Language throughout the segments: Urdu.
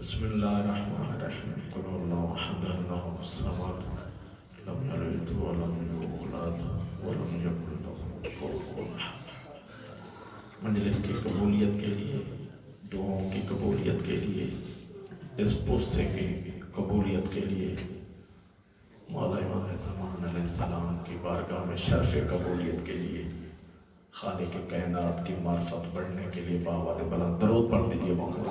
بسم الله الرحمن الرحيم قل هو الله أحد الله الصمد لم يلد ولم يولد ولم يكن له كفوا أحد. مجلس کی قبولیت کے لیے، دعاؤں کی قبولیت کے لیے، اس پوسے کی قبولیت کے لیے مولا امام زمان علیہ السلام کی بارگاہ میں شرف قبولیت کے لیے، خالق کائنات کی معرفت بڑھنے کے لیے باواد بلند درود پڑھ دیجئے مولا.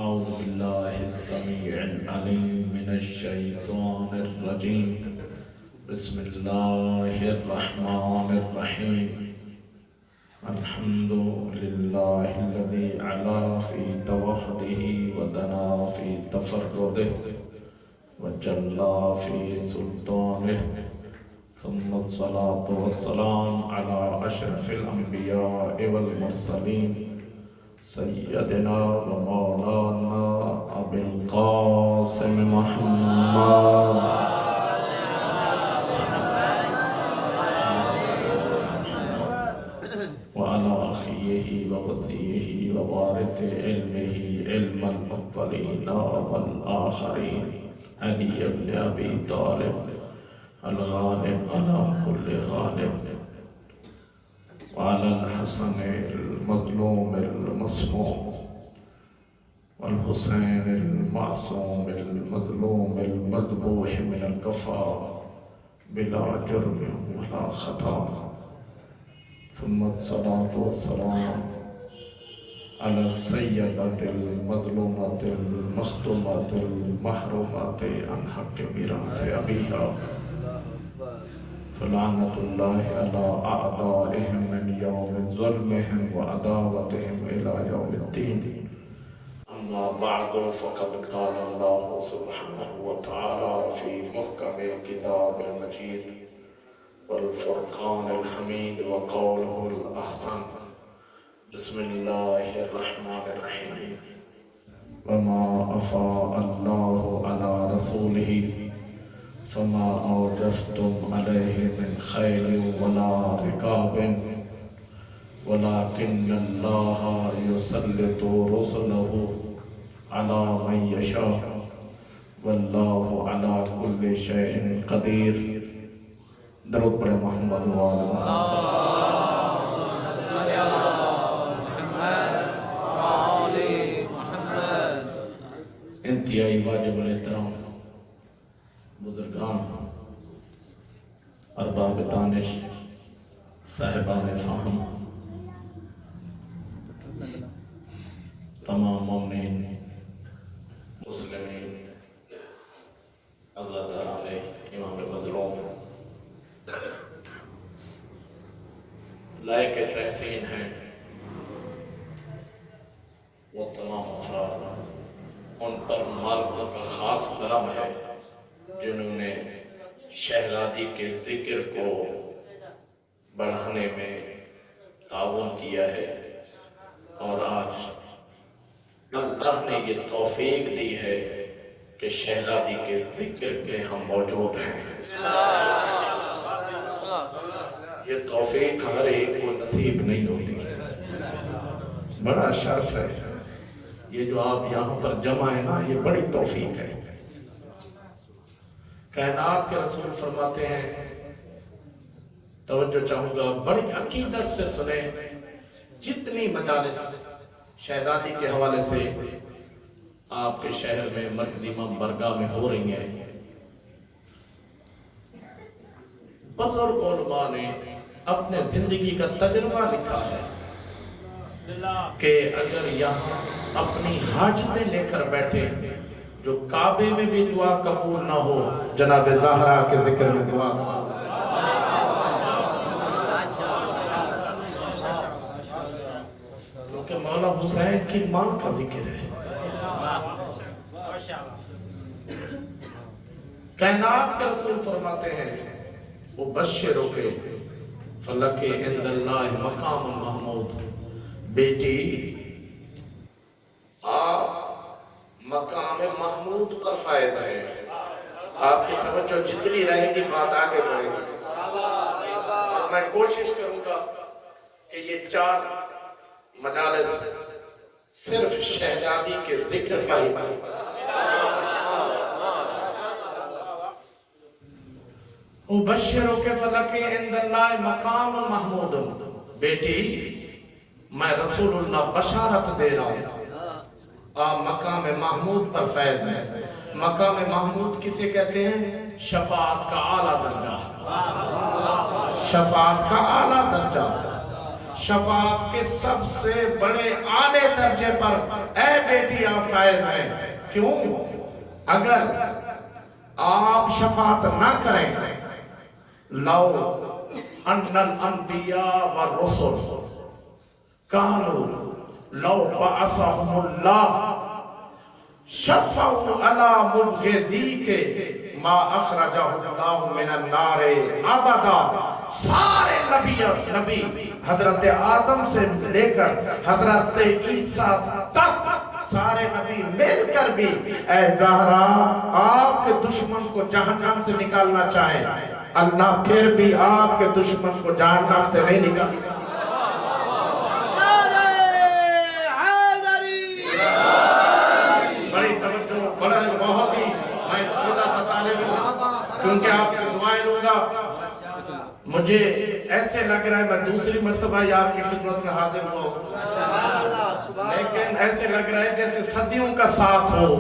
اعوذ باللہ السمیع العلیم من الشیطان الرجیم. بسم اللہ الرحمن الرحیم. الحمد للہ الذی علا فی توحدہ ودنا فی تفردہ وجلا فی سلطانہ، ثم الصلاة والسلام علی اشرف الانبیاء والمرسلین سیدنا و مولانا ابی القاسم محمد وعلى أخيه ووصيه ووارث علمه علم الأولين والآخرين علي بن أبي طالب الغالب على كل غالب، وعلى الحسن المظلوم المصموم والحسين المعصوم المظلوم المذبوح من الكفار بلا جرم ولا خطا. ثم الصلاة والسلام على السيدة المظلومة المخدومة المحرومة عن حق ميراث أبيها، فلعنة الله على أعدائهم من يوم ظلمهم وعداوتهم إلى يوم الدين. أما بعد، فقد قال الله سبحانه وتعالى في محكم الكتاب المجيد والفرقان الحميد وقوله الأحسن. بسم الله الرحمن الرحيم. وما أفاء الله على رسوله فما أوجفتم عليه من خيل ولا ركاب ولكن الله يسلط رسله على من يشاء والله على كل شيء قدير. درود پڑھے محمد انتہائی واجب الاحترام بزرگان، ارباب دانش، صاحبان فہم، تمام مومنین، مسلمین، عزاداران امام مظلوم، لائق تحسین ہیں وہ تمام افراد، ان پر مالکوں کا خاص کرم ہے جنہوں نے شہزادی کے ذکر کو بڑھانے میں تعاون کیا ہے، اور آج اللہ نے یہ توفیق دی ہے کہ شہزادی کے ذکر میں ہم موجود ہیں. یہ توفیق ہر ایک کو نصیب نہیں ہوتی، بڑا شرف ہے. یہ جو آپ یہاں پر جمع ہیں نا، یہ بڑی توفیق ہے. کائنات کے رسول فرماتے ہیں، توجہ چاہوں گا بڑی عقیدت سے سنیں، جتنی مجالس شہزادی کے حوالے سے آپ کے شہر میں مقدمہ برگاہ میں ہو رہی ہیں، بزرگ علماء نے اپنے زندگی کا تجربہ لکھا ہے کہ اگر یہاں اپنی حاجتیں لے کر بیٹھے، جو کعبے میں بھی دعا قبول نہ ہو، جناب زہرا کے ذکر میں دعا کیونکہ مولا حسین کی ماں کا ذکر ہے. کائنات کے رسول فرماتے ہیں، وہ بشروں کے فلک عند اللہ مقام محمود. بیٹی آپ مقام محمود پر فائز ہے. آپ کی توجہ جتنی رہے گی بات آگے بڑھے گی. میں کوشش کروں گا کہ یہ 4 مجالس صرف شہزادی کے ذکر پر ہی ابشرک فلک عند اللہ مقام محمود. بیٹی میں رسول اللہ بشارت دے رہا ہوں آپ مقام محمود پر فیض ہیں. مقام محمود کسے کہتے ہیں؟ شفاعت کا اعلیٰ درجہ. شفاعت کا اعلیٰ درجہ. شفاعت کے سب سے بڑے اعلیٰ درجے پر اے بیٹی آپ فیض ہیں. کیوں؟ اگر آپ شفاعت نہ کریں لو ان الانبیاء والرسل قالوا لو بعثهم اللہ شفعوا علی مبغضیک ما اخرجہ اللہ من النار ابدا. سارے نبی حضرت آدم سے لے کر حضرت عیسیٰ تک سارے نبی مل کر بھی اے زہرا آپ کے دشمن کو جہنم سے نکالنا چاہیں اللہ پھر بھی آپ کے دشمن کو جہنم سے نہیں نکالنا. بڑی توجہ بڑا بہت ہی میں چھوٹا سا طالب ہوں کیونکہ آپ سے دعائیں لوں گا. مجھے ایسے لگ رہا ہے میں دوسری مرتبہ ہی آپ کی خدمت میں حاضر ہوں لیکن ایسے لگ رہا ہے جیسے صدیوں کا ساتھ ہو.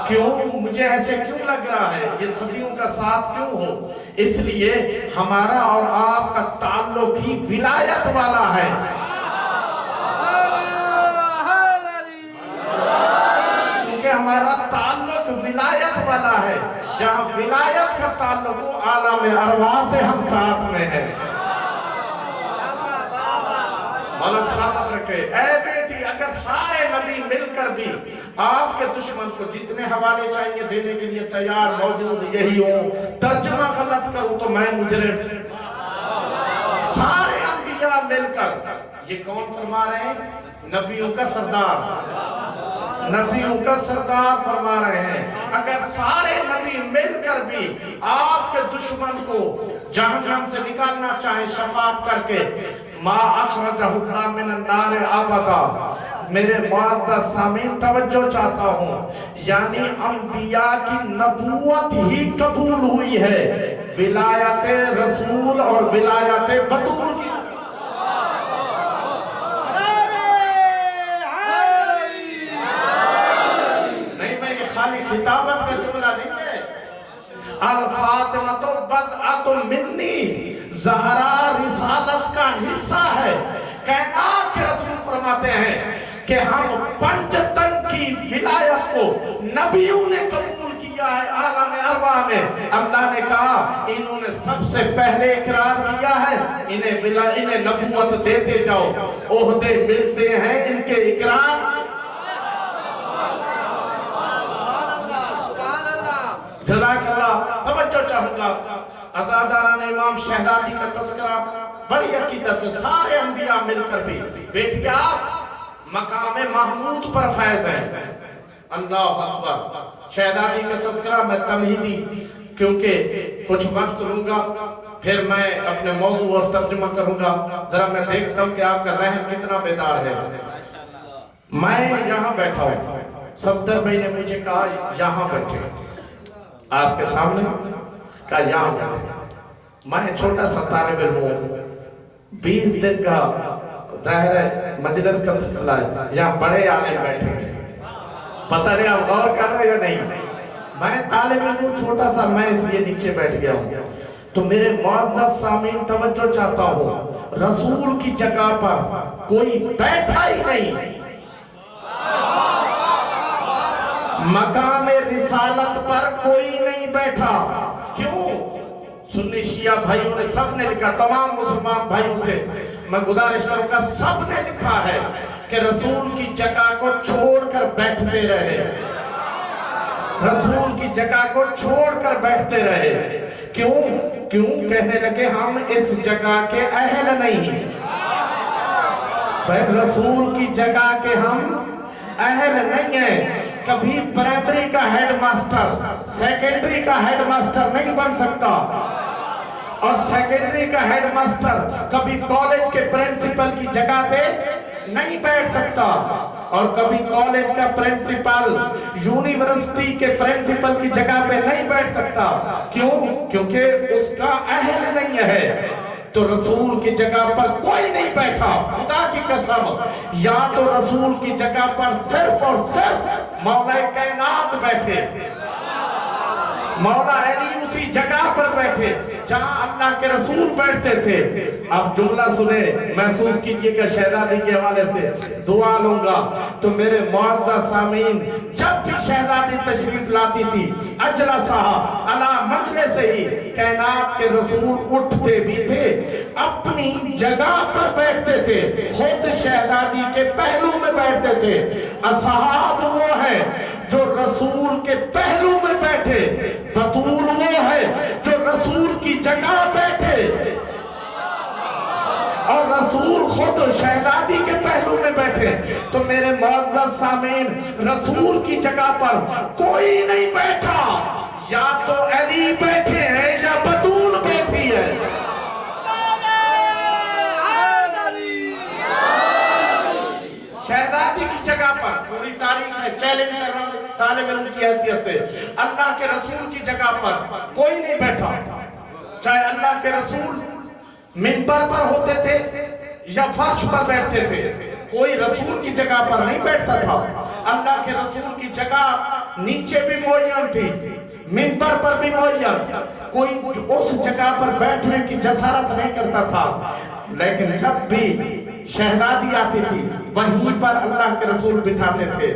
کیوں مجھے ایسے کیوں لگ رہا ہے یہ صدیوں کا ساتھ کیوں ہو؟ اس لیے ہمارا اور آپ کا تعلق ہی ولایت والا ہے. کیونکہ ہمارا تعلق ولایت والا ہے. جہاں ولایت کا تعلق ہو عالم ارواح سے ہم ساتھ میں ہیں. مولا سلامت رکھے. اے بیٹی اگر سارے نبی مل کر بھی آپ کے دشمن کو جتنے حوالے چاہیے دینے کے لیے تیار موجود یہی ہوں ترجمہ غلط کروں تو میں مجرم. سارے انبیاء مل کر یہ کون فرما رہے ہیں؟ نبیوں کا سردار. نبیوں کا سردار فرما رہے ہیں اگر سارے نبی مل کر بھی آپ کے دشمن کو جہنم سے نکالنا چاہیں شفاعت کر کے ما اخرجہ اللہ من النار ابدا. میرے معزز سامعین توجہ چاہتا ہوں یعنی انبیاء کی نبوت ہی قبول ہوئی ہے ولایت رسول اور ولایت بطول کی. نہیں میں یہ خالی خطابت کا جملہ نہیں ہے. الفاطمۃ بضعۃ منی زہرا رسالت کا حصہ ہے. کائنات کے رسول فرماتے ہیں کہ ہم پنج تن کی ولایت کو نبیوں نے قبول کیا ہے عالم ارواح میں. اللہ نے کہا انہوں نے سب سے پہلے اقرار کیا ہے انہیں نبوت دیتے جاؤ. عہدے ملتے ہیں ان کے اقرار. جزاک اللہ. توجہ چاہوں گا عزاداران امام شہزادی کا تذکرہ بڑی عقیدت سے سارے انبیاء مل کر بھی بیٹیا مقام محمود پر فیض ہے. اللہ اکبر. شہزادی کا تذکرہ میں تمہیدی کیونکہ کچھ وقت لوں گا پھر میں اپنے موضوع اور ترجمہ کروں گا. ذرا میں دیکھتا ہوں کہ آپ کا ذہن کتنا بیدار ہے. میں یہاں بیٹھا ہوں صفدر بھائی نے مجھے کہا یہاں بیٹھے آپ کے سامنے کہا یہاں بیٹھے. میں چھوٹا سا طالب علم ہوں 20 دن کا ظاہر ہے مجلس کا سلسلہ ہے یہاں بڑے عالم بیٹھے ہیں پتہ نہیں آپ غور کر رہے یا نہیں. میں طالب علم چھوٹا سا میں اس لیے نیچے بیٹھ گیا ہوں. تو میرے معزز سامعین توجہ چاہتا ہوں رسول کی جگہ پر کوئی بیٹھا ہی نہیں. مقام رسالت پر کوئی نہیں بیٹھا. کیوں؟ سنی شیعہ بھائیوں نے سب نے لکھا تمام مسلمان بھائیوں سے میں گزارش کروں گا سب نے لکھا ہے کہ رسول کی جگہ کو چھوڑ کر بیٹھتے رہے. رسول کی جگہ کو چھوڑ کر بیٹھتے رہے. کیوں کہنے لگے ہم اس جگہ کے اہل نہیں. رسول کی جگہ کے ہم اہل نہیں ہیں. کبھی پرائمری کا ہیڈ ماسٹر سیکنڈری کا ہیڈ ماسٹر نہیں بن سکتا. اور سیکنڈری کا ہیڈ ماسٹر کبھی کالج کے پرنسپل کی جگہ پہ نہیں بیٹھ سکتا، اور کبھی کالج کا پرنسپل یونیورسٹی کے پرنسپل کی جگہ پہ نہیں بیٹھ سکتا۔ کیوں؟ کیونکہ اس کا اہل نہیں ہے۔ تو رسول کی جگہ پر کوئی نہیں بیٹھا، خدا کی قسم، یا تو رسول کی جگہ پر صرف اور صرف مولا کائنات بیٹھے، مولا علی اسی جگہ پر بیٹھے جہاں اللہ کے رسول بیٹھتے تھے۔ اب جملہ سنیں، محسوس کیجئے گا، شہزادی کے حوالے سے دعا لوں گا۔ تو میرے معزز سامعین، جب بھی شہزادی تشریف لاتی تھی اجلسہ علی مجلس ہی، کائنات کے رسول اٹھتے بھی تھے، اپنی جگہ پر بیٹھتے تھے، خود شہزادی کے پہلو میں بیٹھتے تھے۔ اصحاب وہ ہیں جو رسول کے پہلو میں بیٹھے، بطول وہ ہے جو رسول کی جگہ بیٹھے، اور رسول خود شہزادی کے پہلو میں بیٹھے۔ تو میرے معزز سامعین، رسول کی جگہ پر کوئی نہیں بیٹھا، یا تو علی بیٹھے ہیں یا بطول بیٹھی ہے۔ شہزادی کی جگہ پر پوری تاریخ ہے، چیلنج کر رہا ہوں طالب علم کی حیثیت سے، اللہ کے رسول کی جگہ پر کوئی نہیں بیٹھا، چاہے اللہ کے رسول منبر پر ہوتے تھے یا فرش پر بیٹھتے تھے، کوئی رسول کی جگہ پر نہیں بیٹھتا تھا۔ اللہ کے رسول کی جگہ نیچے بھی معین تھی، منبر پر بھی معین، کوئی اس جگہ پر بیٹھنے کی جسارت نہیں کرتا تھا۔ لیکن جب بھی شہزادی آتی تھی، وہیں پر اللہ کے رسول بٹھاتے تھے،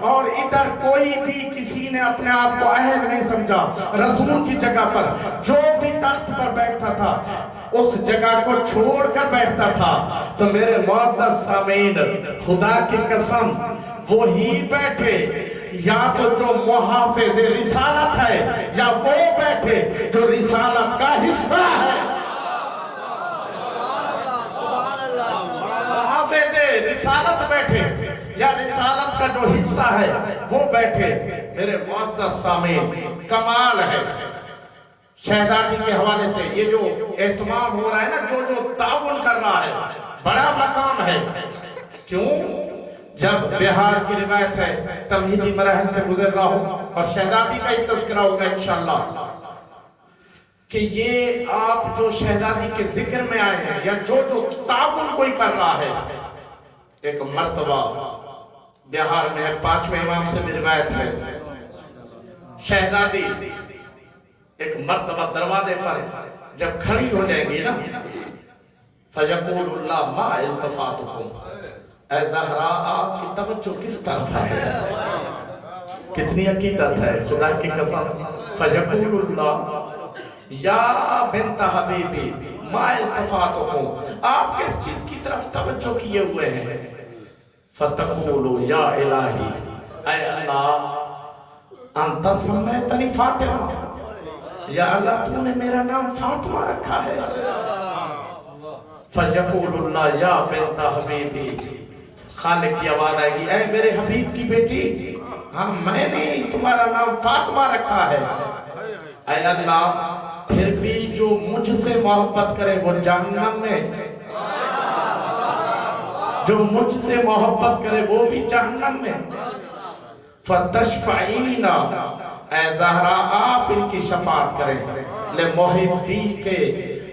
اور ادھر کوئی بھی کسی نے اپنے آپ کو اہل نہیں سمجھا۔ رسول کی جگہ پر جو بھی تخت پر بیٹھتا تھا اس جگہ کو چھوڑ کر بیٹھتا تھا۔ تو میرے معزز سامعین، خدا کی قسم، وہی بیٹھے، یا تو جو محافظ رسالت ہے، یا وہ بیٹھے جو رسالت کا حصہ ہے۔ محافظ رسالت بیٹھے، یا رسالت کا جو حصہ ہے وہ بیٹھے۔ میرے معزز سامعین، کمال ہے شہزادی کے حوالے سے یہ جو اہتمام ہو رہا ہے نا، جو تعاون کر رہا ہے، بڑا مقام ہے۔ کیوں؟ جب بہار کی روایت ہے، تمہیدی مراحل سے گزر رہا ہوں اور شہزادی کا ہی تذکرہ ہوگا انشاءاللہ، کہ یہ آپ جو شہزادی کے ذکر میں آئے ہیں، یا جو تعاون کوئی کر رہا ہے، ایک مرتبہ بہار میں ہے، 5ویں امام سے بھی روایت ہے، شہزادی ایک مرتبہ دروازے پر جب کھڑی ہو جائیں گی نا، فَيَقُولُ اللَّهُ مَا الْتَفَاتُكُمْ، اے زہرا آپ کی توجہ کس طرف ہے؟ کتنی عقیدت ہے، خدا کی قسم۔ فَيَقُولُ اللَّهُ یا بنت حبیبی ما التفاتکم، آپ کس چیز کی طرف توجہ کیے ہوئے ہیں؟ فتقولو یا الہی، اے اللہ، انت سمیتنی فاطمہ، یا اللہ تو نے میرا نام فاطمہ رکھا ہے۔ فیقول اللہ یا بنت حبیبی، خالق کی آواز آئے گی، اے میرے حبیب کی بیٹی، ہاں میں نے تمہارا نام فاطمہ رکھا ہے۔ اے اللہ، پھر بھی جو مجھ سے محبت کرے وہ جہنم میں، جو مجھ سے محبت کرے وہ بھی جہنم میں۔ فتشفعینا، اے زہرا آپ ان کی شفاعت کریں، لمحبی کے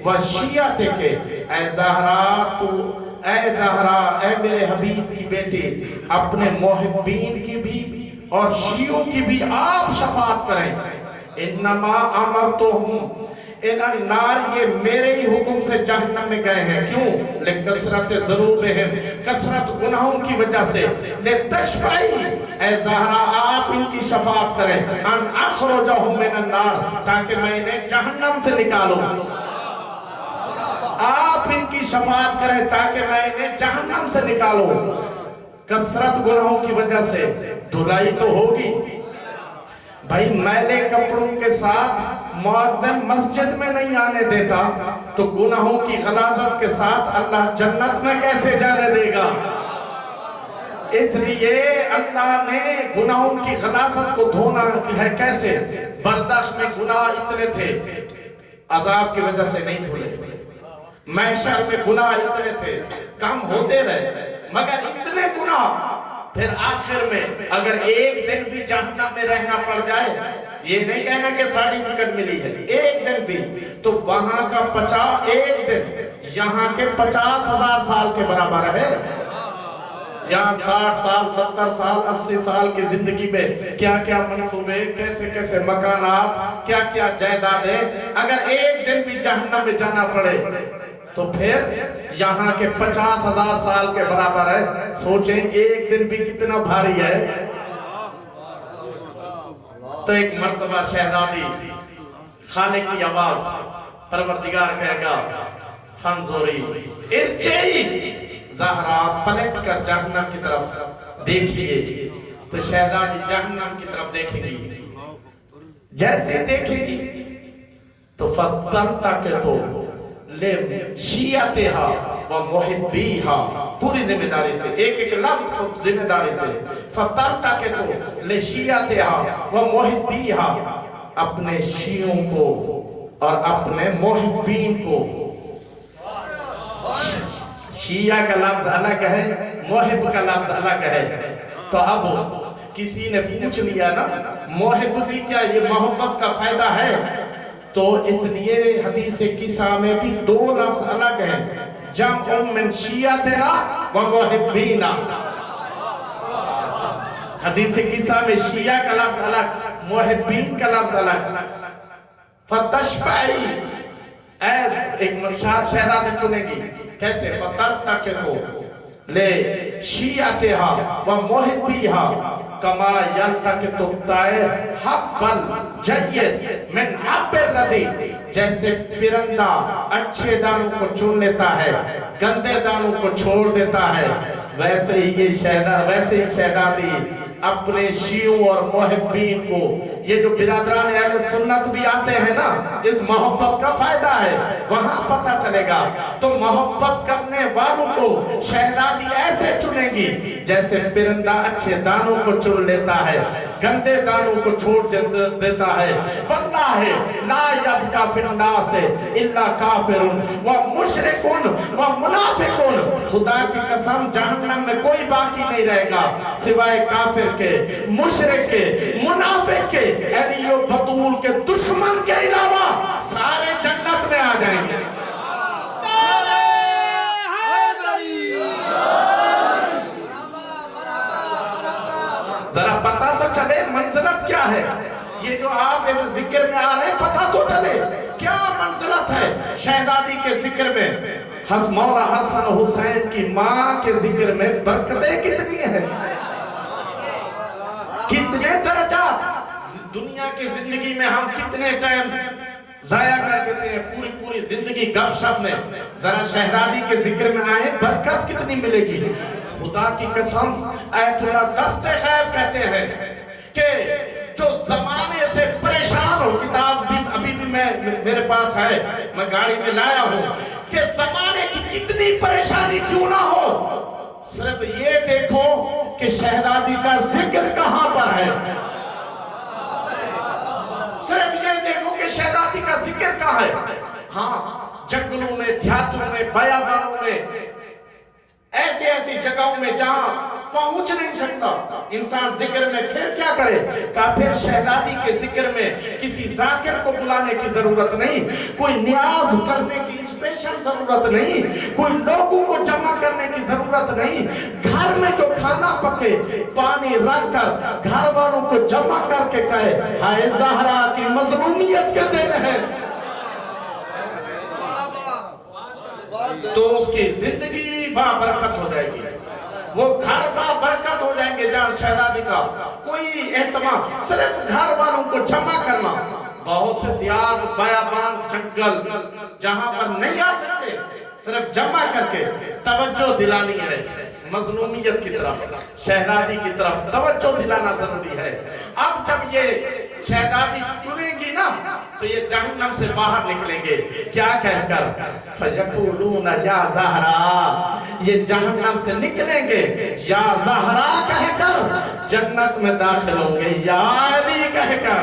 و شیعت کے، اے زہرا تو، اے زہرا، اے میرے حبیب کی بیٹی، اپنے محبین کی بھی اور شیعوں کی بھی آپ شفاعت کریں۔ انما امرتہم الی النار، یہ میرے ہی حکم سے جہنم میں گئے ہیں۔ کیوں؟ لکثرت ذنوبہم، کثرت گناہوں کی وجہ سے۔ لتشفعی، اے زہرا آپ ان کی شفاعت کریں، ان اخرجہم من النار، تاکہ میں انہیں جہنم سے نکالوں۔ آپ ان کی شفاعت کریں تاکہ میں انہیں جہنم سے نکالوں۔ کثرت گناہوں کی وجہ سے دھلائی تو ہوگی بھائی، میلے کپڑوں کے ساتھ مؤذن مسجد میں نہیں آنے دیتا تو گناہوں کی غلاظت کے ساتھ اللہ جنت میں کیسے جانے دے گا؟ اس لیے اللہ نے گناہوں کی غلاظت کو دھونا ہے۔ کیسے؟ برداشت میں گناہ اتنے تھے عذاب کی وجہ سے نہیں دھلے. محشر میں گناہ اتنے تھے، کم ہوتے رہے مگر اتنے گناہ. پھر آخر میں اگر ایک دن بھی جہنم میں رہنا پڑ جائے، یہ نہیں کہنا کہ سرٹیفکیٹ ملی ہے، ایک دن بھی، تو وہاں کا ایک دن یہاں کے 50,000 سال کے برابر ہے. یہاں 60 سال 70 سال 80 سال کی زندگی میں کیا کیا منصوبے، کیسے کیسے مکانات، کیا کیا جائیدادیں. اگر ایک دن بھی جہنم میں جانا پڑے تو پھر یہاں کے 50,000 سال کے برابر ہے. سوچیں ایک دن بھی کتنا بھاری ہے. تو ایک مرتبہ شہزادی خالق کی آواز، پروردگار کہے گا فانظری ارجعی زہرا، پلٹ کر جہنم کی طرف دیکھیے. تو شہزادی جہنم کی طرف دیکھیں گی. جیسے دیکھیں گی تو فَتَنْتَقِطُ لِشِيَّتِهَا وَمُحِبِّيهَا، پوری ذمہ داری سے، ایک ایک لفظ کو ذمہ داری سے. فَتَنْتَقِطُ لِشِيَّتِهَا وَمُحِبِّيهَا، اپنے شیعوں کو اور اپنے محبین کو. شیعہ کا لفظ الگ ہے، محب کا لفظ الگ ہے. تو اب کسی نے پوچھ لیا نا محب بھی کیا یہ محبت کا فائدہ ہے؟ تو اس لیے حدیث قصہ میں بھی دو لفظ الگ ہیں، جمع من شیعتنا و محبینا. حدیث قصہ میں شیعہ کا لفظ الگ، محبین کا لفظ الگ. فتشفعی، ایک شہزادی چنے گی کیسے؟ فَتَنْتَقِطُ لِشِيَّتِهَا وَمُحِبِّيهَا كَمَا يَلْتَقِطُ الطَّيْرُ حَبَّ الْجَيِّدِ مِنْ حَبِّ الرَّدِيعِ، جیسے پرندہ اچھے دانوں کو چن لیتا ہے، گندے دانوں کو چھوڑ دیتا ہے، ویسے ہی شہزادی اپنے شیعوں اور محبین کو، یہ جو برادران اہل سنت بھی آتے ہیں نا، اس محبت کا فائدہ ہے، وہاں پتہ چلے گا. تو محبت کرنے والوں کو شہزادی ایسے چنے گی جیسے پرندہ اچھے دانوں کو چن لیتا ہے، گندے دانوں کو چھوڑ دیتا ہے. واللہ لا یبقى فی الناس الا کافر و مشرک و منافق، خدا کی قسم جہنم میں کوئی باقی نہیں رہے گا سوائے کافر کے، مشرک کے، منافق کے، علی و بطول کے دشمن کے علاوہ سارے جنت میں آ جائیں گے. ذرا پتہ تو چلے منزلت کیا ہے. یہ جو آپ اس ذکر میں آ رہے ہیں پتہ تو چلے کیا منزلت ہے شہزادی کے ذکر میں. مولا حسن حسین کی ماں کے ذکر میں برکتیں کتنی ہیں، کتنے درجات. دنیا کی زندگی میں ہم کتنے ٹائم ضائع کر دیتے ہیں، پوری زندگی گپ شپ میں. ذرا شہزادی کے ذکر میں آئیں، برکت کتنی ملے گی. خدا کی قسم آیت اللہ دست غیب کہتے ہیں کہ جو زمانے سے پریشان ہو، کتاب بھی ابھی بھی میرے پاس ہے، میں گاڑی میں لایا ہوں، کہ زمانے کی کتنی پریشانی کیوں نہ ہو، صرف یہ دیکھو کہ شہزادی کا ذکر کہاں پر ہے. صرف یہ دیکھو کہ شہزادی کا ذکر کہاں ہے. ہاں جنگلوں میں، دیہاتوں میں، بیابانوں میں، ایسی جگہوں میں جہاں پہنچ نہیں سکتا انسان ذکر میں پھر کیا کرے. کہا پھر شہزادی کے ذکر میں کسی ذاکر کو بلانے کی ضرورت نہیں، کوئی نیاز کرنے کی اسپیشل ضرورت نہیں، کوئی لوگوں کو جمع کرنے کی ضرورت نہیں. گھر میں جو کھانا پکے پانی رکھ کر گھر والوں کو جمع کر کے کہے ہائے زہرا کی مظلومیت کے دن ہے، تو اس کی زندگی برکت ہو جائے گی، وہ گھر برکت ہو جائیں گے. جہاں شہزادی کا کوئی اہتمام، صرف گھر والوں کو جمع کرنا. بہت سے دیہات، بیابان، جنگل جہاں پر نہیں آ سکتے، صرف جمع کر کے توجہ دلانی ہے مظلومیت کی طرف، شہزادی کی طرف توجہ دلانا ضروری ہے. اب جب یہ شہزادی چنے گی نا تو یہ جہنم سے باہر نکلیں گے کیا کہہ کر؟ فَيَقُولُونَ يَا زَہْرَا، یہ جہنم سے نکلیں گے یا زہرا کہہ کر جنت میں داخل ہوں گے، یا علی کہہ کر.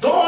2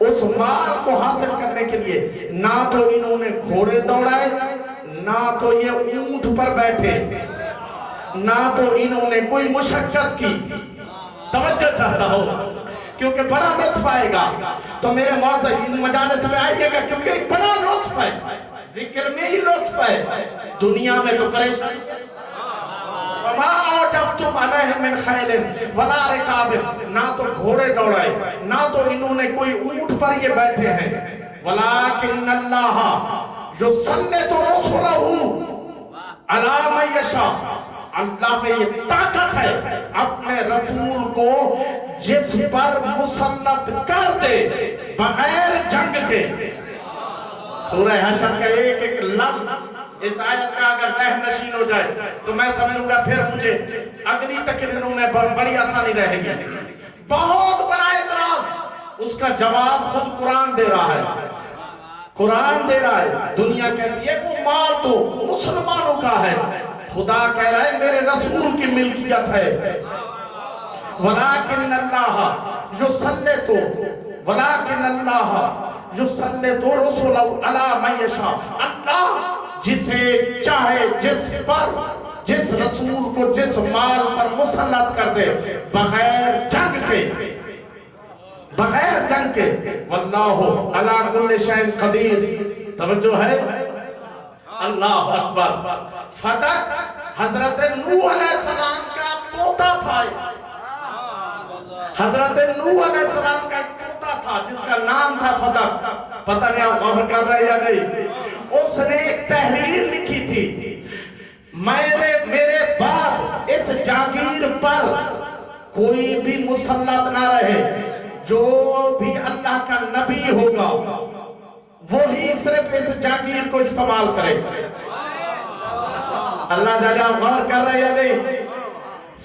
اس مال کو حاصل کرنے کے لیے نہ تو انہوں نے گھوڑے دوڑائے، نہ تو یہ اونٹ پر بیٹھے، نہ تو انہوں نے کوئی مشقت کی۔ توجہ چاہتا ہو کیونکہ بڑا لطف آئے گا، تو میرے معزز مجالس میں آئیے گا کیونکہ ایک بڑا لطف ہے، ذکر میں ہی لطف ہے، دنیا میں تو پریشان۔ وَمَا أَوْجَفْتُمْ عَلَيْهِ مِنْ خَيْلٍ وَلَا رِكَابٍ، نہ تو گھوڑے دوڑائے، نہ تو انہوں نے کوئی اونٹ پر یہ بیٹھے ہیں۔ وَلَكِنَّ اللَّهَ يُسَلِّطُ رُسُلَهُ عَلَىٰ مَن يَشَاءُ، اللہ میں یہ طاقت ہے اپنے رسول کو جس پر مسلط کر دے بغیر جنگ کے۔ سورہ حشر کا ایک ایک لفظ اس آیت کا اگر ذہن نشین ہو جائے تو میں سمجھوں گا پھر مجھے اگلی تقریروں میں بڑی آسانی رہے گی۔ بہت بڑا اعتراض، اس کا جواب خود قرآن دے رہا ہے، قرآن دے رہا ہے۔ دنیا کہتی ہے وہ مال تو مسلمانوں کا ہے، خدا کہہ رہا ہے میرے رسول کی ملکیت ہے۔ وَلَكِنَّ اللَّهَ يُسَلِّطُ رُسُلَهُ عَلَىٰ مَن يَشَاءُ، اللہ جسے چاہے جس پر جس رسول کو جس مال پر مسلط کر دے بغیر جنگ کے، بغیر جنگ کے۔ وَاللَّهُ عَلَىٰ كُلِّ شَيْءٍ قَدِيرٌ، توجہ ہے؟ اللہ اکبر۔ فتح حضرت نوح علیہ السلام کا پوتا تھا، حضرت نوح علیہ السلام کا ایک پوتا تھا جس کا نام تھا فتح۔ پتہ نہیں آپ غور کر رہے یا نہیں، اس نے ایک تحریر لکھی تھی، میرے بعد اس جاگیر پر کوئی بھی مسلط نہ رہے، جو بھی اللہ کا نبی ہوگا وہی صرف اس جاگیر کو استعمال کرے۔ اللہ جانے آپ غور کر رہے یا نہیں؟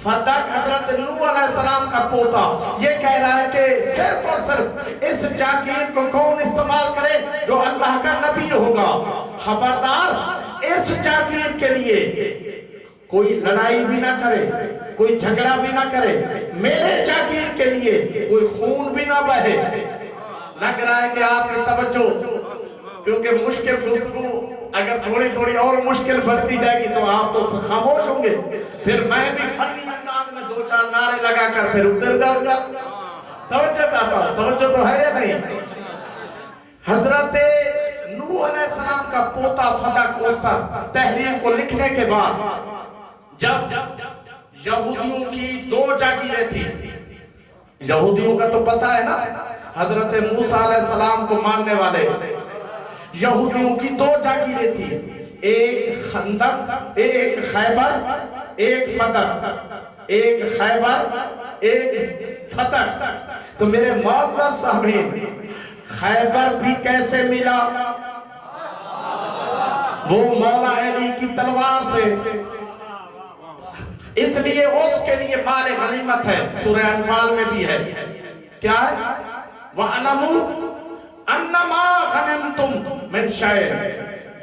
فتح حضرت نوح علیہ السلام کا پوتا یہ کہہ رہا ہے کہ صرف اور صرف اس جاگیر کو کون استعمال کرے؟ جو اللہ کا نبی ہوگا۔ خبردار اس جاگیر کے لیے کوئی لڑائی بھی نہ کرے، کوئی جھگڑا بھی نہ کرے، میرے جاگیر کے لیے کوئی خون بھی نہ بہے۔ لگ رہا ہے کہ آپ کی توجہ، کیونکہ مشکل گفتگو اگر تھوڑی تھوڑی اور مشکل بڑھتی جائے گی تو آپ تو خاموش ہوں گے، پھر میں بھی فنی انداز میں دو چار نعرے لگا کر پھر اتر جاؤں گا۔ توجہ چاہتا ہوں، توجہ تو ہے یا نہیں؟ حضرت نوح علیہ السلام کا پوتا فتح اس تحریر کو لکھنے کے بعد جب یہودیوں کی دو جاگیریں تھی، یہودیوں کا تو پتہ ہے نا، حضرت موسیٰ علیہ السلام کو ماننے والے یہودیوں کی دو جاگیریں تھی، ایک خندق، ایک خیبر، ایک فتح، ایک خیبر، ایک فتح۔ تو میرے معزز سامعین، خیبر بھی کیسے ملا؟ وہ مولا علی کی تلوار سے، اس لیے اس کے لیے مال غنیمت ہے، سورہ انفال میں بھی ہے۔ کیا ہے؟ وَعَلَمُوا انما غنمتم من شیء،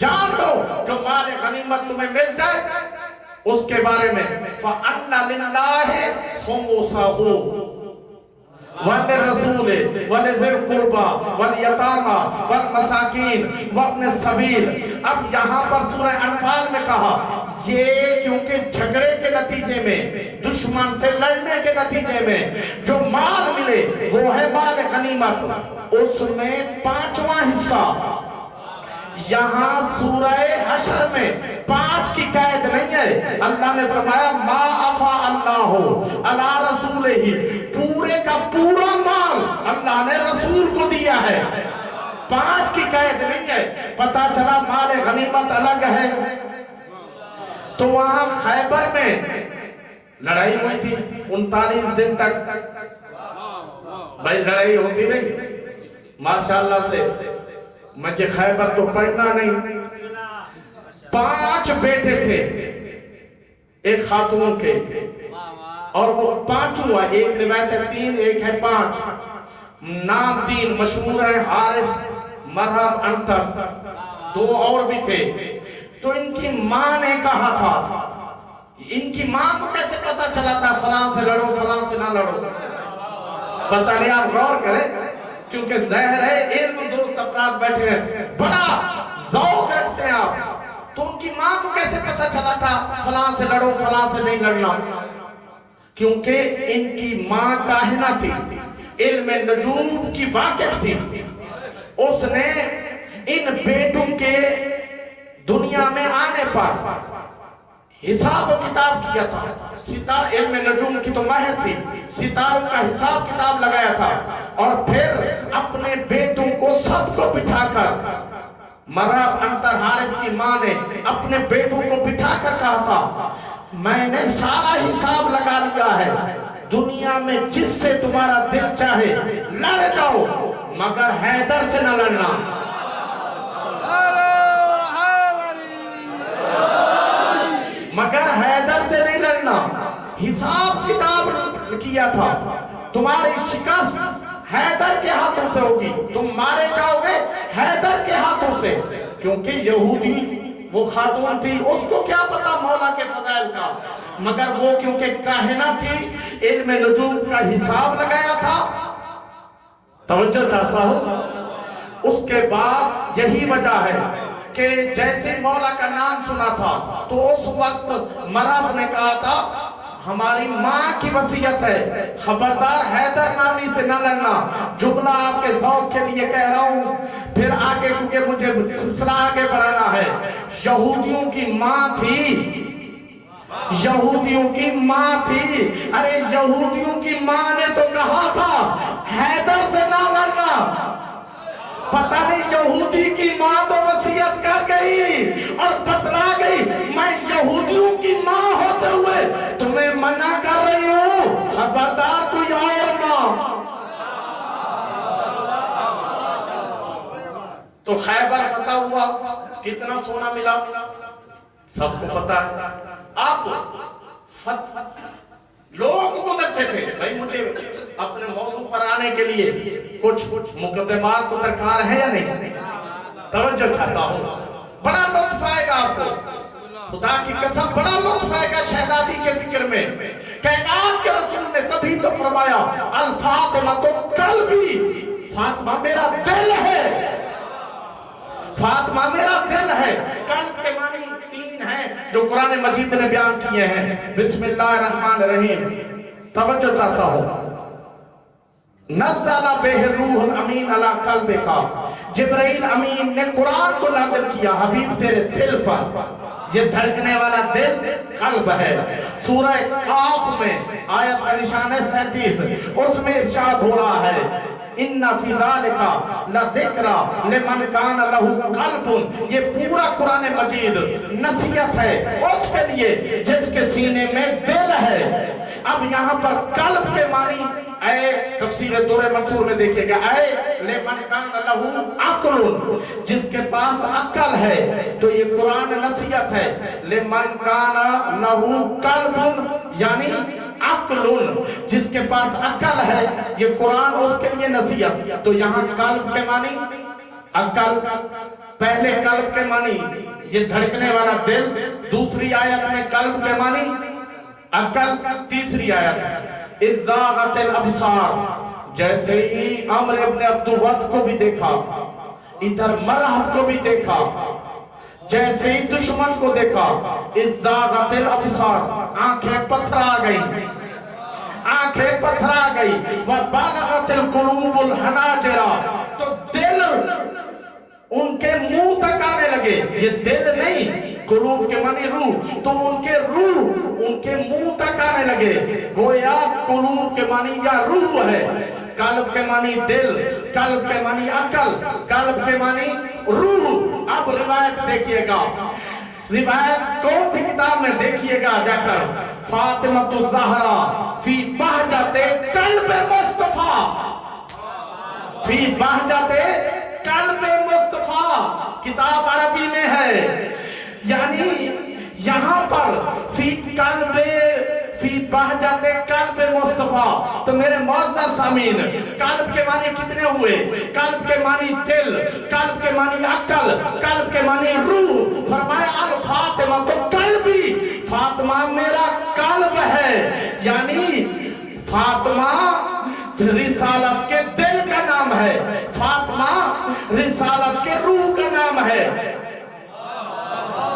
جان لو جو مال غنیمت تمہیں مل جائے اس کے بارے میں فَأَنَّ لِلَّهِ خُمُسَهُ وَلِلرَّسُولِ وَلِذِي الْقُرْبَى وَالْيَتَامَى وَالْمَسَاكِينِ وَابْنِ السَّبِيلِ۔ اب یہاں پر سورہ انفال میں کہا یہ کیونکہ جھگڑے کے نتیجے میں، دشمن سے لڑنے کے نتیجے میں جو مال ملے وہ ہے مال غنیمت، اس میں 5واں حصہ۔ یہاں سورہ حشر میں 5 کی قید نہیں ہے، اللہ نے فرمایا ما افا اللہ علی رسولہ، پورے کا پورا مال اللہ نے رسول کو دیا ہے، 5 کی قید نہیں ہے۔ پتہ چلا مال غنیمت الگ ہے۔ تو وہاں خیبر میں لڑائی ہوئی تھی 39 دن تک، بھائی لڑائی ہوتی رہی ماشاءاللہ سے، مجھے خیبر تو پڑھنا نہیں۔ 5 بیٹے تھے ایک خاتون کے، اور وہ 5 ایک روایت ہے 3 ایک ہے 5، نام 3 مشہور ہے، حارث، مرہم، انتر، 2 اور بھی تھے۔ تو ان کی ماں نے کہا تھا، ان کی ماں کو کیسے پتا چلا تھا فلاں سے لڑو فلاں سے نہ لڑو؟ پتہ نہیں، آپ غور کریں، کیونکہ ظاہر ہے علم دوست افراد بیٹھے ہیں، بڑا ذوق رکھتے ہیں آپ، تو ان کی ماں کو کیسے پتہ چلا تھا فلاں سے لڑو فلاں سے نہیں لڑنا؟ کیونکہ ان کی ماں کاہنہ تھی، علم نجوم کی واقف تھی، اس نے ان بیٹوں کے دنیا میں آنے پر حساب و کتاب کیا تھا، علم نجوم کی تو ماہر تھی، ستاروں کا حساب کتاب لگایا تھا، اور پھر اپنے بیٹوں کو سب کو بٹھا کر، مراب انتر حارث کی ماں نے اپنے بیٹوں کو بٹھا کر کہا تھا میں نے سارا حساب لگا لیا ہے، دنیا میں جس سے تمہارا دل چاہے لڑ جاؤ، مگر حیدر سے نہ لڑنا۔ مگر حیدر سے نہیں لڑنا، حساب کتاب کیا تھا، تمہاری شکست حیدر کے ہاتھوں سے ہوگی، تم مارے جاؤ گے حیدر کے ہاتھوں سے، کیونکہ یہودی وہ خاتون تھی، اس کو کیا پتا مولا کے فضائل کا، مگر وہ کیونکہ کاہنہ تھی، علم نجوم کا حساب لگایا تھا۔ توجہ چاہتا ہوں، اس کے بعد یہی وجہ ہے کہ جیسے مولا کا نام سنا تھا تو اس وقت مراب نے کہا تھا ہماری ماں کی وصیت ہے، خبردار حیدر نامی سے نہ لڑنا۔ جملہ آپ کے ذوق کے لیے کہہ رہا ہوں، پھر آگے کیونکہ مجھے سلسلہ آگے بڑھانا ہے۔ یہودیوں کی ماں تھی، یہودیوں کی ماں تھی، ارے یہودیوں کی ماں نے تو کہا تھا حیدر سے نہ لڑنا، پتہ نہیں یہودی کی ماں تو وصیت کر گئی اور بتلا گئی میں یہودیوں کی ماں ہوتے ہوئے تمہیں منع کر رہی ہوں، خبردار کوئی اور ماں۔ تو خیبر فتح ہوا، کتنا سونا ملا سب کو پتا ہے۔ آپ لوگ گزرتے تھے، بھائی مجھے اپنے موضوع پر آنے کے لیے کچھ مقدمات تو درکار ہے یا نہیں؟ توجہ چاہتا ہوں، بڑا لطف آئے گا آپ کو، خدا کی قسم بڑا لطف آئے گا شہزادی کے ذکر میں۔ کائنات کے رسول نے تبھی تو فرمایا الفاطمہ تو قلبی، فاطمہ میرا دل ہے، فاطمہ میرا دل ہے۔ قلب کے معنی تین ہیں جو قرآن مجید نے بیان کیے ہیں۔ بسم اللہ الرحمن الرحیم، توجہ چاہتا ہوں۔ نزل بہ الروح الامین علی قلبک، جبرائیل امین نے قرآن کو نازل کیا حبیب تیرے دل پر، یہ دھڑکنے والا دل قلب ہے۔ سورہ قاف میں آیت کا نشان ہے 37، اس میں ارشاد ہو رہا ہے ان فی ذالک لذکری لمن کان لہ قلب، یہ پورا قرآن مجید نصیحت ہے اس کے لیے جس کے سینے میں دل ہے۔ اب یہاں پر قلب کے معنی اے تفسیر دور منصور میں دیکھئے گا، اے لمن کان لہ عقل، جس کے پاس عقل ہے، تو یہ قرآن نصیحت ہے۔ لمن کان لہ قلب یعنی عقل، جس کے پاس عقل ہے، یہ قرآن اس کے لیے نصیحت۔ تو یہاں قلب کے معنی عقل، پہلے قلب کے معنی یہ دھڑکنے والا دل، دوسری آیت میں قلب کے معنی عقل، تیسری آیت اذ زاغت الابصار، جیسے ہی عمر ابن عبدود کو بھی دیکھا، ادھر مرحب کو بھی دیکھا، جیسے ہی دشمن کو دیکھا، اذ زاغت الابصار، آنکھیں پتھرا گئی، آنکھیں پتھرا گئی، وبلغت القلوب الحناجر، تو دل ان کے منہ تک آنے لگے، یہ دل نہیں، قلوب کے معنی روح، تو ان کے روح ان کے منہ تک آنے لگے، گویا قلوب کے معنی یا روح ہے، قلب کے معنی دل، قلب کے معنی عقل، قلب کے معنی روح۔ اب روایت دیکھئے گا، روایت کون سی کتاب میں دیکھئے گا جا کر، فاطمہ الزہرا فی بہجت قلب مصطفیٰ، فی بہجت قلب مصطفیٰ، کتاب عربی میں ہے، یعنی یہاں پر فی قلب، فی بہجت قلب مصطفیٰ۔ تو میرے معزز سامعین، قلب کے معنی کتنے ہوئے؟ قلب کے معنی دل، قلب کے معنی عقل، قلب کے معنی روح۔ فرمایا الفاطمہ تو قلبی، فاطمہ میرا قلب ہے، یعنی فاطمہ رسالت کے دل کا نام ہے. فاطمہ رسالت کے روح کا نام ہے.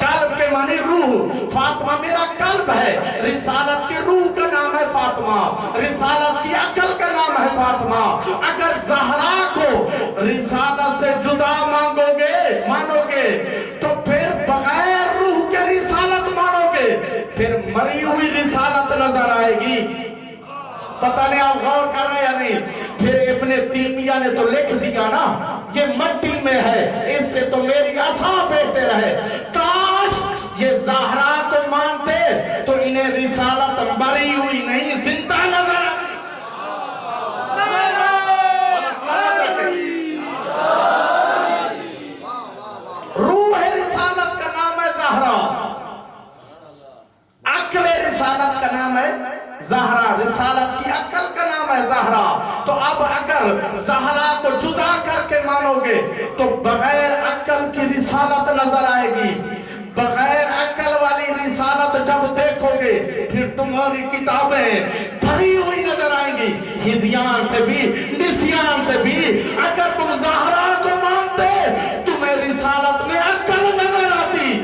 قلب کے معنی روح. فاطمہ میرا قلب ہے. رسالت کے روح کا نام ہے فاطمہ. رسالت کی عقل کا نام ہے فاطمہ. اگر زہرا کو رسالت سے جدا مانو گے تو پھر بغیر روح کے رسالت مانو گے, پھر مری ہوئی رسالت نظر آئے گی. پتہ نہیں آپ غور کر رہے یا نہیں. پھر ابن تیمیہ نے تو لکھ دیا نا, یہ مٹی میں ہے, اس سے تو میری عصا بہتر ہے. کاش یہ زہرا کو مانتے تو انہیں رسالت مری ہوئی نہیں زندہ نظر. روح رسالت کا نام ہے زہرا, عقل رسالت کا نام ہے زہرا, رسالت کی عقل کا نام ہے زہرا. تو اب اگر زہرا کو جدا کر کے مانو گے تو بغیر عقل کی رسالت نظر آئے گی. بغیر عقل والی رسالت جب دیکھو گے پھر تمہاری کتابیں بھری ہوئی نظر آئیں گی, ہدیان سے بھی نسیان سے بھی. اگر تم زہرا کو مانتے تمہیں رسالت میں عقل نظر آتی.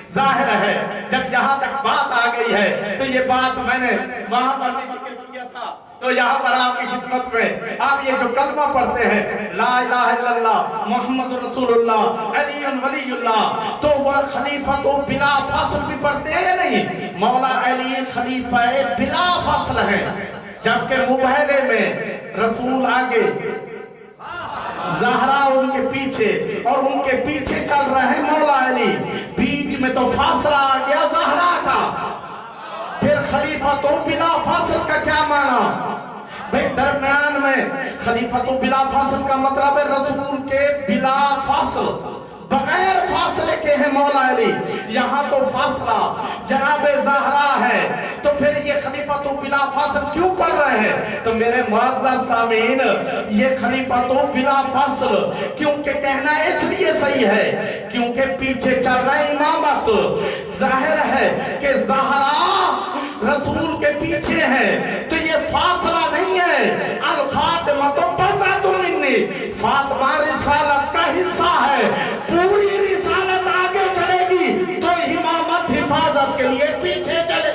ظاہر ہے جب یہاں تک بات آ گئی ہے تو یہ بات میں نے وہاں پر بھی ذکر کیا تھا, تو یہاں پر آپ کی خدمت میں آپ یہ جو کلمہ پڑھتے ہیں لا الہ الا اللہ محمد رسول اللہ علی ولی اللہ, تو وہ خلیفہ کو بلا فاصل بھی پڑھتے ہیں یا نہیں؟ مولا علی خلیفہ بلا فاصل ہیں, جبکہ مبہلے میں رسول آگے, زہرا ان کے پیچھے, اور ان کے پیچھے چل رہے ہیں مولا علی. بیچ میں تو فاصلہ آ گیا زہرا کا. پھر خلیفہ تو بلا فاصل کا کیا معنی؟ بھئی درمیان میں خلیفہ تو بلا فاصل کا مطلب ہے رسول کے بلا فاصل, بغیر فاصلے کے ہیں مولا علی. یہاں تو فاصلہ جناب زہرا ہے, تو پھر یہ خلیفہ تو بلا فاصل کیوں پڑھ رہے ہیں؟ تو میرے معزز سامعین, یہ خلیفہ تو بلا فاصل کیونکہ کہنا اس لیے صحیح ہے کیونکہ پیچھے چل رہے امامت. ظاہر ہے کہ زہرا رسول کے پیچھے ہے, تو یہ فاصلہ نہیں ہے. الفاطمہ تو بذات منی, فاطمہ رسالت کا حصہ ہے. پوری رسالت آگے چلے گی تو امامت حفاظت کے لیے پیچھے چلے.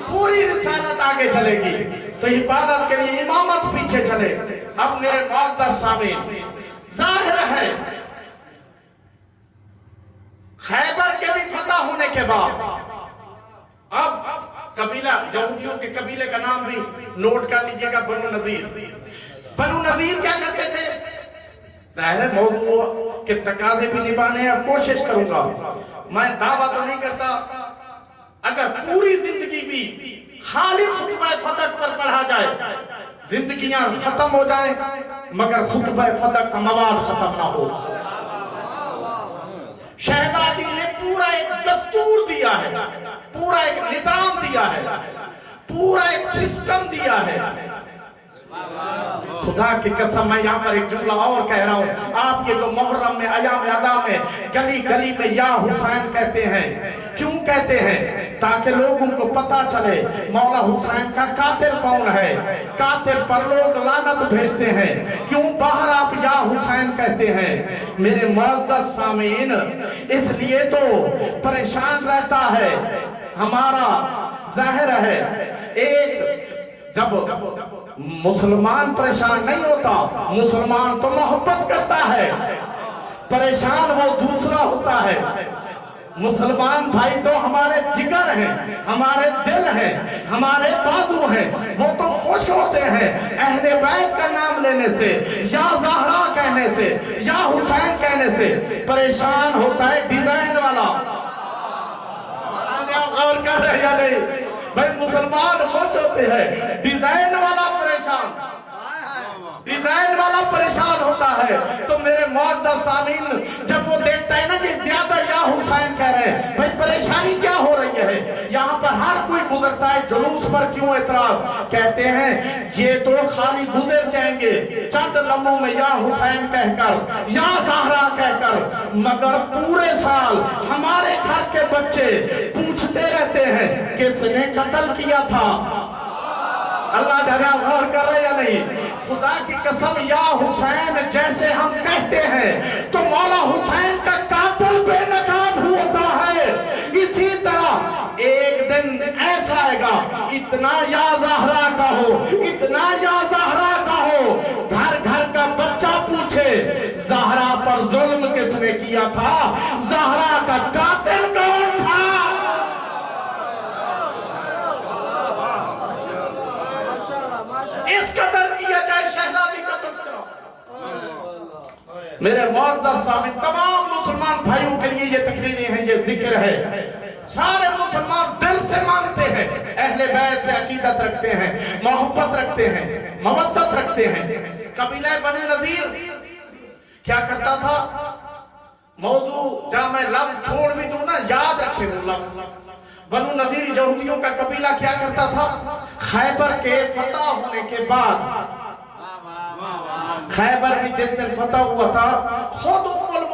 پوری رسالت آگے چلے گی تو حفاظت کے لیے امامت پیچھے چلے. اب میرے معزز سامعین, ظاہر ہے خیبر کے بھی فتح ہونے کے بعد اب قبیلہ یہودیوں کے قبیلے کا نام بھی نوٹ کر لیجئے گا, بنو نذیر. بنو نذیر کیا کرتے تھے؟ ظاہر ہے موضوع کے تقاضے بھی نبھانے ہیں, کوشش کروں گا. میں دعویٰ تو نہیں کرتا اگر پوری زندگی بھی خالی خطبہ فتح پر پڑھا جائے زندگیاں ختم ہو جائیں, مگر خطبہ فتح کا مواد ختم نہ ہو. شہزادی نے پورا ایک دستور دیا ہے, پورا ایک نظام دیا ہے, پورا ایک سسٹم دیا ہے. خدا کی قسم میں یہاں پر ایک جملہ اور کہہ رہا ہوں. آپ یہ جو محرم میں ایام اعیاد میں گلی گلی میں یا حسین کہتے ہیں, کیوں کہتے ہیں؟ تاکہ لوگوں کو پتا چلے مولا حسین کا قاتل کون ہے. قاتل پر لوگ لعنت بھیجتے ہیں, کیوں باہر آپ یا حسین کہتے ہیں؟ میرے معزز سامعین, اس لیے تو پریشان رہتا ہے ہمارا. ظاہر ہے ایک جب مسلمان پریشان نہیں ہوتا, مسلمان تو محبت کرتا ہے, پریشان وہ دوسرا ہوتا ہے. مسلمان بھائی تو ہمارے جگر ہیں، ہمارے دل ہیں، ہمارے بازو ہیں، وہ تو خوش ہوتے ہیں اہل بیت کا نام لینے سے، یا زہرا کہنے سے، یا حسین کہنے سے۔ پریشان ہوتا ہے ڈیزائن والا۔ غور کر رہے یا نہیں؟ بھائی مسلمان خوش ہوتے ہیں، ڈیزائن والا پریشان، ڈیزائن والا پریشان ہوتا ہے۔ تو میرے معزز سامعین، جب وہ دیکھتا ہے نا کہ زیادہ یا حسین کہہ رہے ہیں، بھائی پریشانی کیا ہو رہی ہے؟ یہاں پر ہر کوئی گزرتا ہے، جلوس پر کیوں اعتراض؟ کہتے ہیں یہ تو خالی گزر جائیں گے چند لمحوں میں یا حسین کہہ کر، یا زہرا کہہ کر، مگر پورے سال ہمارے گھر کے بچے پوچھتے رہتے ہیں کس نے قتل کیا تھا۔ اللہ جانے آپ غور کر رہے یا نہیں؟ خدا کی قسم، یا حسین جیسے ہم کہتے ہیں تو مولا حسین کا قاتل بے نقاب ہوتا ہے۔ اسی طرح ایک دن ایسا آئے گا، اتنا یا زہرا کا ہو، اتنا یا زہرا کا ہو، گھر گھر کا بچہ پوچھے زہرا پر ظلم کس نے کیا تھا، زہرا کا قاتل کون تھا؟ اس قدر کیا جائے شہزادی کا تذکرہ۔ میرے معزز سامعین، تمام مسلمان بھائیوں کے لیے یہ تقریریں ہیں، یہ ذکر ہے۔ سارے مسلمان دل سے مانتے ہیں، اہل بیت سے عقیدت رکھتے ہیں، محبت رکھتے ہیں، مودت رکھتے ہیں۔ قبیلہ بنی نذیر کیا کرتا تھا؟ موضوع جہاں میں لفظ چھوڑ بھی دوں نا، یاد رکھیں وہ لفظ۔ بنو نذیر یہودیوں کا قبیلہ کیا کرتا تھا؟ خیبر کے فتح ہونے کے بعد، خیبر بھی جس دن فتح ہوا تھا، خود ام